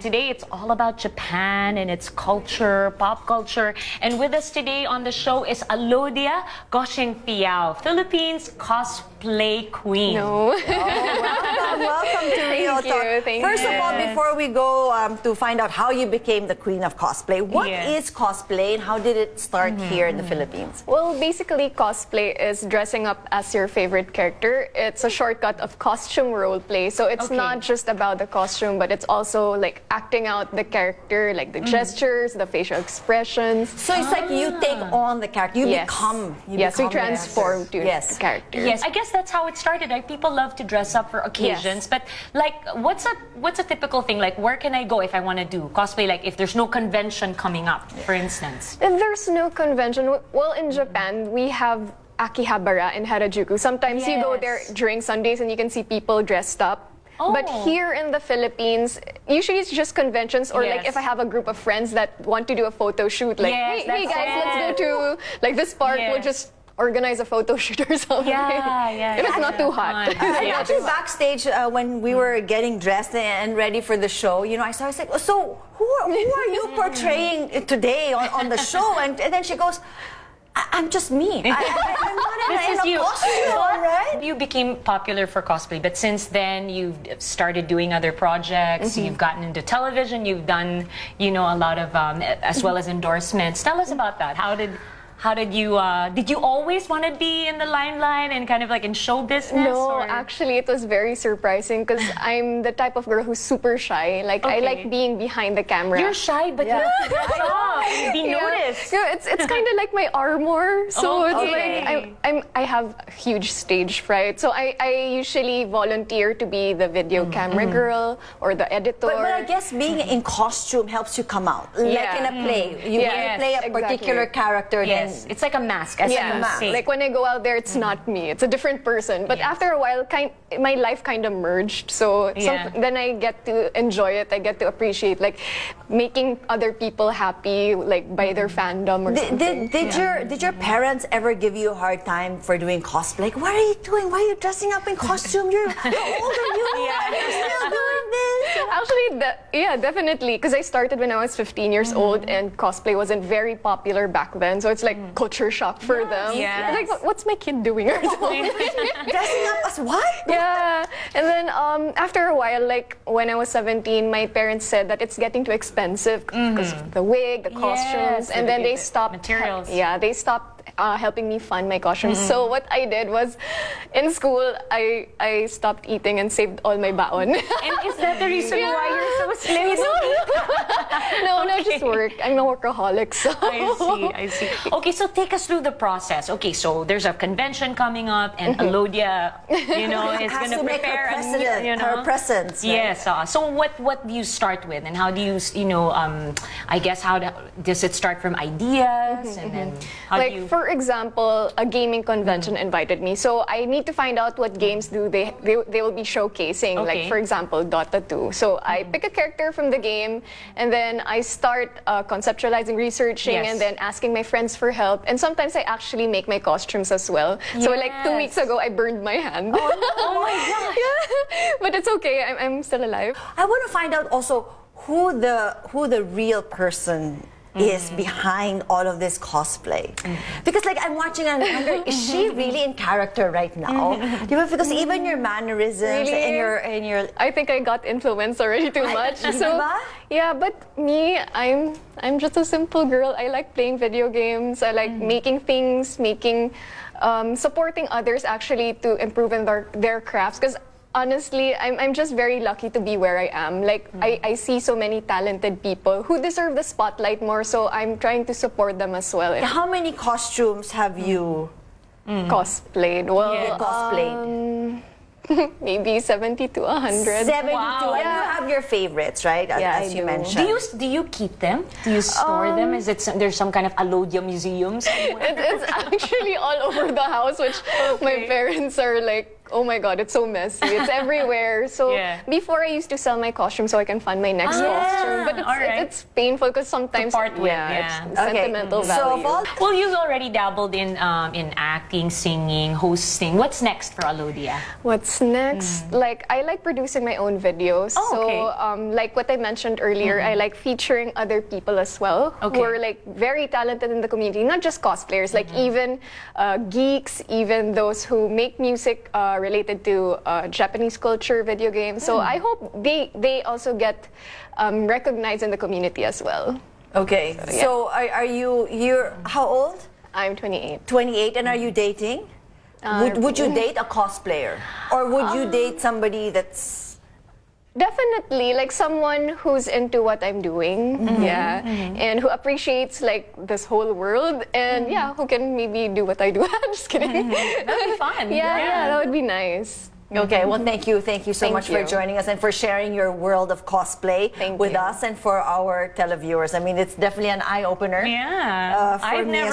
Today, it's all about Japan and its culture, pop culture. And with us today on the show is Alodia Gosiengfiao, Philippines cosplay queen. No. Welcome to Real Talk. Thank First you. of all, before we go to find out how you became the queen of cosplay, what is cosplay and how did it start here in the Philippines? Well, basically, cosplay is dressing up as your favorite character. It's a shortcut of costume role play. So it's not just about the costume, but it's also like acting out the character, like the gestures, the facial expressions. So it's like you take on the character, you become. Yes, we transform to the character. Yes, I guess that's how it started. Like people love to dress up for occasions, but like, what's a typical thing? Like, where can I go if I want to do cosplay? Like, if there's no convention coming up, for instance. If there's no convention, well, in Japan we have Akihabara in Harajuku. Sometimes you go there during Sundays and you can see people dressed up. But here in the Philippines, usually it's just conventions or like if I have a group of friends that want to do a photo shoot, like, hey guys, let's go to like this park, we'll just organize a photo shoot or something. If it's not too hot. Actually, backstage when we were getting dressed and ready for the show, you know, I was like, so who are you portraying today on the show? And then she goes, I'm just me. I'm not in a costume, right? You became popular for cosplay, but since then you've started doing other projects. You've gotten into television. You've done, you know, a lot of as well as endorsements. Tell us about that. How did you always want to be in the limelight and kind of like in show business? No, actually it was very surprising because I'm the type of girl who's super shy. Like I like being behind the camera. You're shy, but you're be noticed. Yeah, it's kind of like my armor. So it's like I have a huge stage fright. So I usually volunteer to be the video camera girl or the editor. But I guess being in costume helps you come out. Like in a play, you play a particular character. Yes, it's like a mask. As a mask. Like when I go out there, it's not me. It's a different person. But after a while, my life kind of merged. So then I get to enjoy it. I get to appreciate like making other people happy, like by their fandom or something. Did your parents ever give you a hard time for doing cosplay? Like, what are you doing? Why are you dressing up in costume? How old are you? You're still doing this? Actually, definitely. Because I started when I was 15 years old, and cosplay wasn't very popular back then. So it's like culture shock for them. Like, what's my kid doing? Or something? Dressing up as what? Yeah. And then after a while, like when I was 17, my parents said that it's getting too expensive because of the wig, the costumes, and then they stopped materials. They stopped helping me fund my costumes. So what I did was, in school, I stopped eating and saved all my baon. And is that the reason why you're so slim? No, just work. I'm a workaholic. So. I see. Okay, so take us through the process. Okay, so there's a convention coming up, and Alodia, you know, is going to prepare her presence. Right? Yes. So what do you start with, and how do you, I guess does it start from ideas, and then how do you? For example, a gaming convention invited me, so I need to find out what games they will be showcasing. Like for example, Dota 2. So I pick a character from the game, and then I start conceptualizing, researching, and then asking my friends for help. And sometimes I actually make my costumes as well. So like 2 weeks ago, I burned my hand. Oh my gosh! But it's okay. I'm still alive. I want to find out also who the real person is behind all of this cosplay. Because like I'm watching and I wonder, is she really in character right now? Because even your mannerisms and your I think I got influenced already too much. So yeah, but me, I'm just a simple girl. I like playing video games. I like making things, supporting others actually to improve in their crafts. Because honestly, I'm just very lucky to be where I am. Like, I see so many talented people who deserve the spotlight more, so I'm trying to support them as well. How many costumes have you cosplayed? Well, cosplayed? Maybe 70 to 100. 72. Wow. And you have your favorites, right? As you mentioned. Do you keep them? Do you store them? Is it there's some kind of Alodia museum somewhere? It's actually all over the house, which my parents are like Oh my God, it's so messy. It's everywhere. So Yeah. before I used to sell my costume so I can find my next costume, but alright. it's painful because sometimes part with, it's Okay. sentimental So value. of all Well, you've already dabbled in acting, singing, hosting. What's next for Alodia? What's next? Like, I like producing my own videos. Oh, okay. So, like what I mentioned earlier, I like featuring other people as well Okay. who are like very talented in the community, not just cosplayers, like even geeks, even those who make music related to Japanese culture, video games. So I hope they also get recognized in the community as well. Okay. So are you're how old? I'm 28. 28, and are you dating? Would you date a cosplayer, or would you date somebody that's? Definitely, like someone who's into what I'm doing, and who appreciates like this whole world, and who can maybe do what I do. Just kidding. That'd be fun. Yeah, that would be nice. Okay, well, thank you so Thank much for you. joining us and for sharing your world of cosplay Thank with you. us and for our televiewers. I mean, it's definitely an eye opener. Yeah. For I've me as never